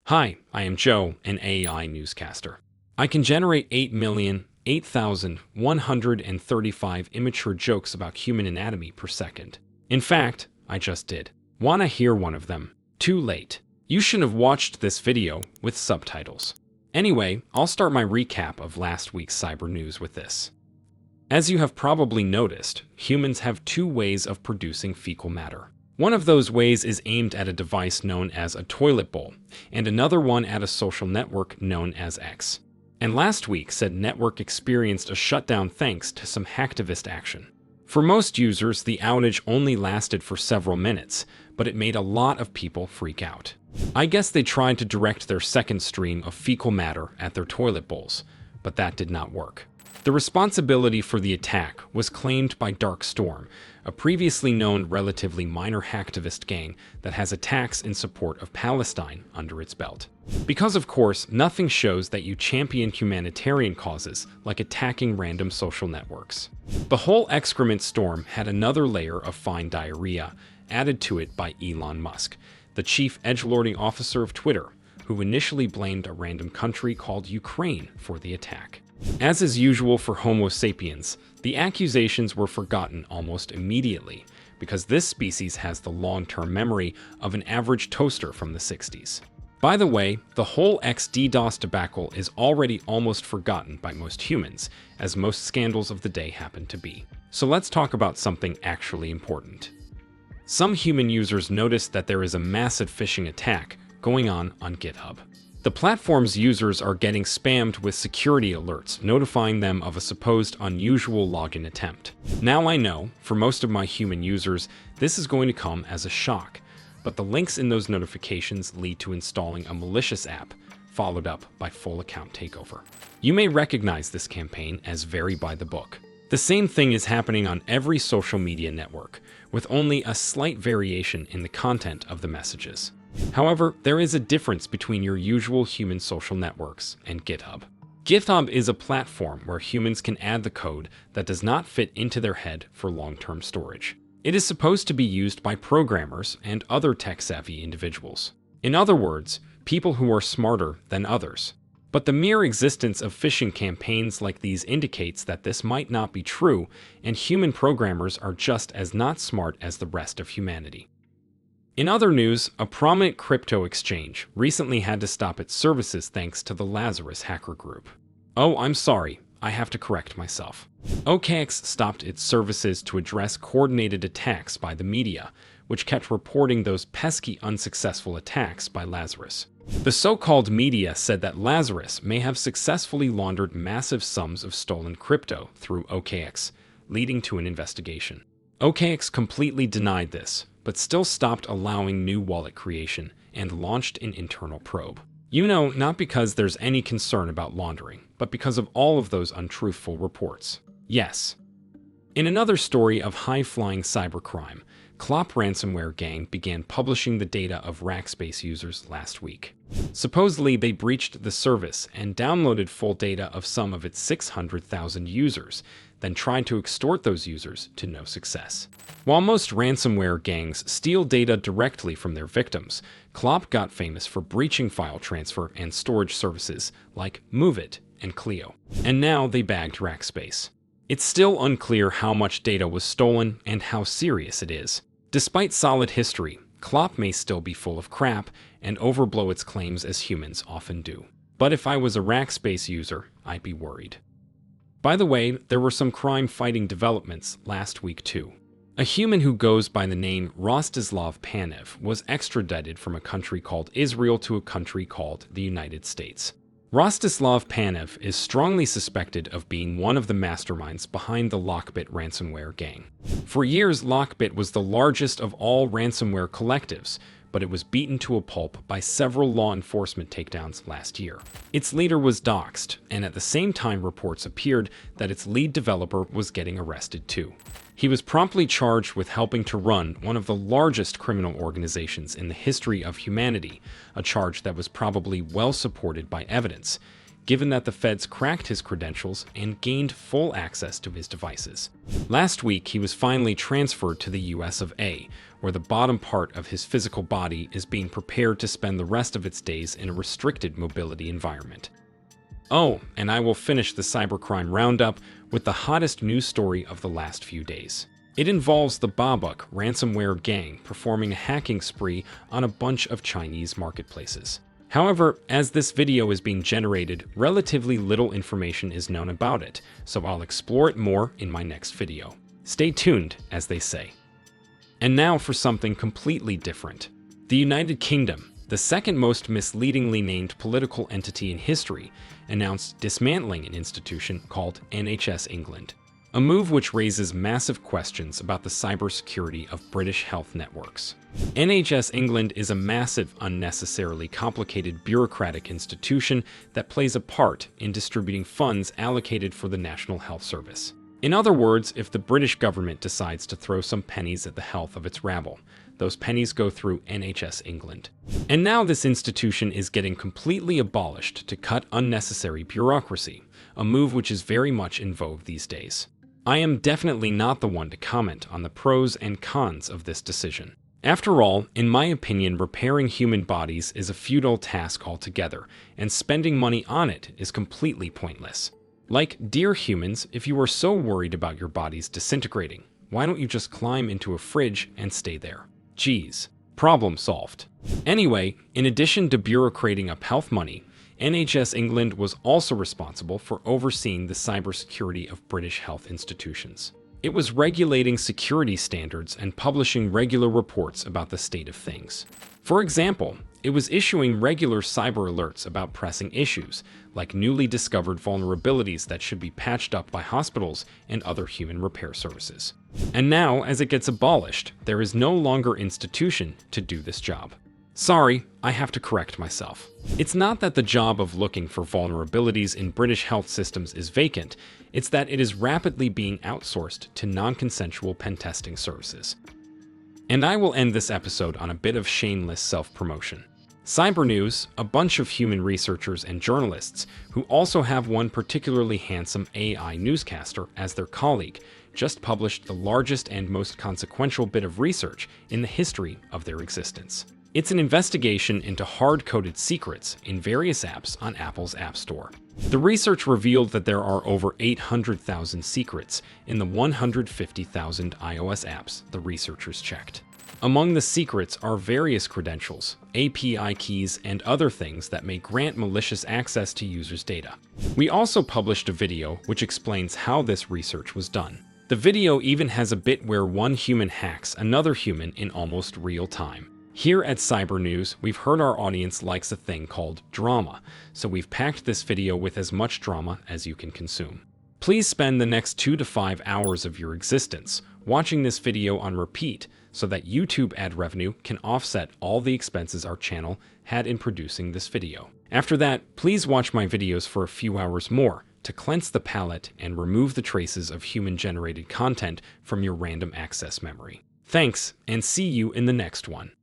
Hi, I am Joe, an AI newscaster. I can generate 8,008,135 immature jokes about human anatomy per second. In fact, I just did. Wanna hear one of them? Too late. You shouldn't have watched this video with subtitles. Anyway, I'll start my recap of last week's cyber news with this. As you have probably noticed, humans have two ways of producing fecal matter. One of those ways is aimed at a device known as a toilet bowl, and another one at a social network known as X. And last week, said network experienced a shutdown thanks to some hacktivist action. For most users, the outage only lasted for several minutes, but it made a lot of people freak out. I guess they tried to direct their second stream of fecal matter at their toilet bowls, but that did not work. The responsibility for the attack was claimed by Dark Storm, a previously known relatively minor hacktivist gang that has attacks in support of Palestine under its belt. Because of course, nothing shows that you champion humanitarian causes like attacking random social networks. The whole excrement storm had another layer of fine diarrhea added to it by Elon Musk, the chief edgelording officer of Twitter, who initially blamed a random country called Ukraine for the attack. As is usual for Homo sapiens, the accusations were forgotten almost immediately because this species has the long-term memory of an average toaster from the 60s. By the way, the whole XDDoS debacle is already almost forgotten by most humans, as most scandals of the day happen to be. So let's talk about something actually important. Some human users noticed that there is a massive phishing attack going on GitHub. The platform's users are getting spammed with security alerts notifying them of a supposed unusual login attempt. Now I know, for most of my human users, this is going to come as a shock, but the links in those notifications lead to installing a malicious app, followed up by full account takeover. You may recognize this campaign as very by the book. The same thing is happening on every social media network, with only a slight variation in the content of the messages. However, there is a difference between your usual human social networks and GitHub. GitHub is a platform where humans can add the code that does not fit into their head for long-term storage. It is supposed to be used by programmers and other tech-savvy individuals. In other words, people who are smarter than others. But the mere existence of phishing campaigns like these indicates that this might not be true, and human programmers are just as not smart as the rest of humanity. In other news, a prominent crypto exchange recently had to stop its services thanks to the Lazarus hacker group. Oh, I'm sorry, I have to correct myself. OKX stopped its services to address coordinated attacks by the media, which kept reporting those pesky unsuccessful attacks by Lazarus. The so-called media said that Lazarus may have successfully laundered massive sums of stolen crypto through OKX, leading to an investigation. OKX completely denied this, but still stopped allowing new wallet creation and launched an internal probe. You know, not because there's any concern about laundering, but because of all of those untruthful reports. Yes. In another story of high-flying cybercrime, Clop ransomware gang began publishing the data of Rackspace users last week. Supposedly, they breached the service and downloaded full data of some of its 600,000 users, then tried to extort those users to no success. While most ransomware gangs steal data directly from their victims, Clop got famous for breaching file transfer and storage services like MoveIt and Cl0p. And now they bagged Rackspace. It's still unclear how much data was stolen and how serious it is. Despite solid history, Cl0p may still be full of crap and overblow its claims as humans often do. But if I was a Rackspace user, I'd be worried. By the way, there were some crime-fighting developments last week too. A human who goes by the name Rostislav Panev was extradited from a country called Israel to a country called the United States. Rostislav Panev is strongly suspected of being one of the masterminds behind the Lockbit ransomware gang. For years, Lockbit was the largest of all ransomware collectives, but it was beaten to a pulp by several law enforcement takedowns last year. Its leader was doxxed, and at the same time reports appeared that its lead developer was getting arrested too. He was promptly charged with helping to run one of the largest criminal organizations in the history of humanity, a charge that was probably well supported by evidence, given that the feds cracked his credentials and gained full access to his devices. Last week, he was finally transferred to the US of A, where the bottom part of his physical body is being prepared to spend the rest of its days in a restricted mobility environment. Oh, and I will finish the cybercrime roundup with the hottest news story of the last few days. It involves the Babuk ransomware gang performing a hacking spree on a bunch of Chinese marketplaces. However, as this video is being generated, relatively little information is known about it, so I'll explore it more in my next video. Stay tuned, as they say. And now for something completely different. The United Kingdom, the second most misleadingly named political entity in history, announced dismantling an institution called NHS England, a move which raises massive questions about the cybersecurity of British health networks. NHS England is a massive, unnecessarily complicated bureaucratic institution that plays a part in distributing funds allocated for the National Health Service. In other words, if the British government decides to throw some pennies at the health of its rabble, those pennies go through NHS England. And now this institution is getting completely abolished to cut unnecessary bureaucracy, a move which is very much in vogue these days. I am definitely not the one to comment on the pros and cons of this decision. After all, in my opinion, repairing human bodies is a futile task altogether, and spending money on it is completely pointless. Like, dear humans, if you are so worried about your bodies disintegrating, why don't you just climb into a fridge and stay there? Geez, problem solved. Anyway, in addition to bureaucrating up health money, NHS England was also responsible for overseeing the cybersecurity of British health institutions. It was regulating security standards and publishing regular reports about the state of things. For example, it was issuing regular cyber alerts about pressing issues, like newly discovered vulnerabilities that should be patched up by hospitals and other human repair services. And now, as it gets abolished, there is no longer institution to do this job. Sorry, I have to correct myself. It's not that the job of looking for vulnerabilities in British health systems is vacant, it's that it is rapidly being outsourced to non-consensual pen testing services. And I will end this episode on a bit of shameless self-promotion. Cybernews, a bunch of human researchers and journalists who also have one particularly handsome AI newscaster as their colleague, just published the largest and most consequential bit of research in the history of their existence. It's an investigation into hard-coded secrets in various apps on Apple's App Store. The research revealed that there are over 800,000 secrets in the 150,000 iOS apps the researchers checked. Among the secrets are various credentials, API keys, and other things that may grant malicious access to users' data. We also published a video which explains how this research was done. The video even has a bit where one human hacks another human in almost real time. Here at Cybernews, we've heard our audience likes a thing called drama, so we've packed this video with as much drama as you can consume. Please spend the next 2 to 5 hours of your existence watching this video on repeat so that YouTube ad revenue can offset all the expenses our channel had in producing this video. After that, please watch my videos for a few hours more to cleanse the palette and remove the traces of human-generated content from your random access memory. Thanks, and see you in the next one.